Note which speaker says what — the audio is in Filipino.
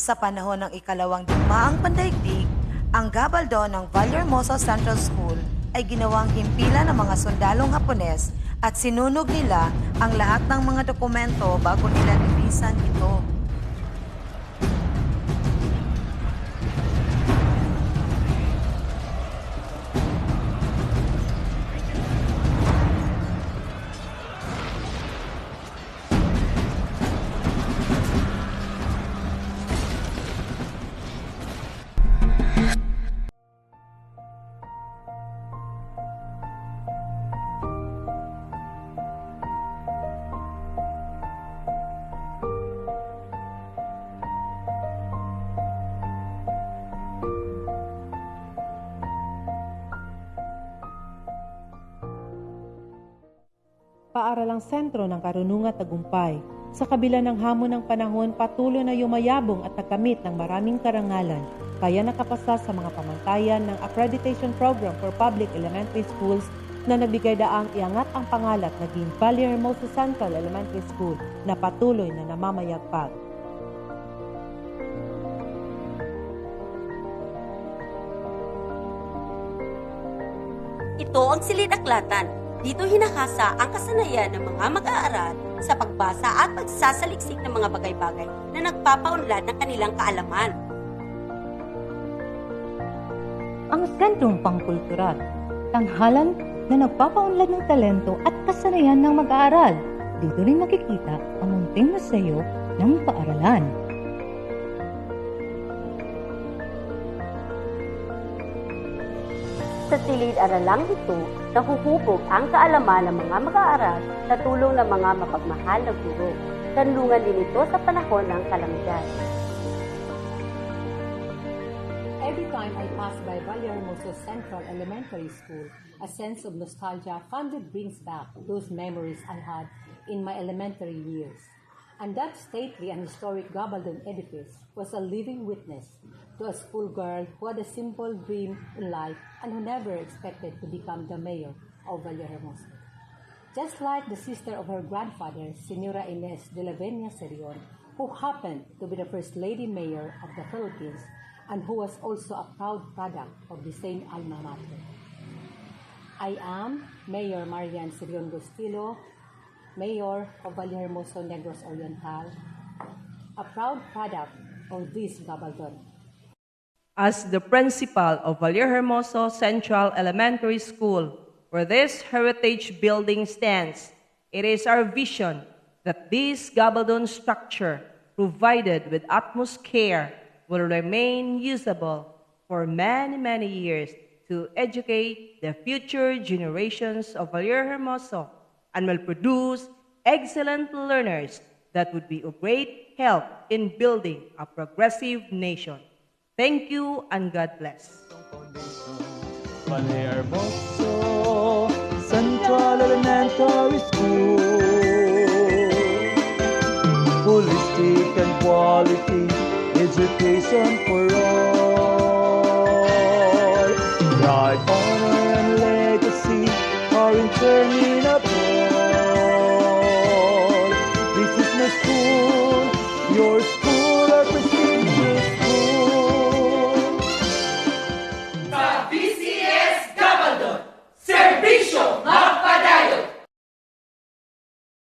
Speaker 1: Sa panahon ng ikalawang digmaang pandaigdig, ang gabaldon ng Vallehermoso Central School ay ginawang himpilan ng mga sundalong Hapones at sinunog nila ang lahat ng mga dokumento bago nila nilisan ito.
Speaker 2: Paaralang sentro ng karunungan at tagumpay. Sa kabila ng hamon ng panahon, patuloy na yumayabong at nagkamit ng maraming karangalan, kaya nakapasa sa mga pamantayan ng Accreditation Program for Public Elementary Schools na nagbigay daang iangat ang pangalan naging Vallehermoso Central Elementary School na patuloy na namamayagpag.
Speaker 3: Ito ang silid-aklatan. Dito hinahasa ang kasanayan ng mga mag-aaral sa pagbasa at pagsasaliksik ng mga bagay-bagay na nagpapaunlad ng kanilang kaalaman.
Speaker 4: Ang sentrong pangkultural, tanghalan na nagpapaunlad ng talento at kasanayan ng mag-aaral. Dito rin makikita ang munting museo ng paaralan.
Speaker 3: Sa silid-aralang ito, nahuhubog ang kaalaman ng mga mag-aaral sa tulong ng mga mapagmahal na guro. Kanlungan din ito sa panahon ng kalamidad.
Speaker 5: Every time I pass by Vallehermoso Central Elementary School, a sense of nostalgia fondly brings back those memories I had in my elementary years. And that stately and historic Gabaldon edifice was a living witness to a schoolgirl who had a simple dream in life and who never expected to become the mayor of Vallehermoso. Just like the sister of her grandfather, Senora Inez de la Venia Serion, who happened to be the first lady mayor of the Philippines and who was also a proud product of the same alma mater. I am Mayor Marian Serion Gustilo, Mayor of Vallehermoso Negros Oriental, a proud product of this Gabaldon.
Speaker 6: As the principal of Vallehermoso Central Elementary School, where this heritage building stands, it is our vision that this Gabaldon structure, provided with utmost care, will remain usable for many, many years to educate the future generations of Vallehermoso and will produce excellent learners that would be of great help in building a progressive nation. Thank you and God bless.
Speaker 7: Vallehermoso Central Elementary School, holistic and quality education for all. Pride, honor, and legacy are interminable. This is my school, yours.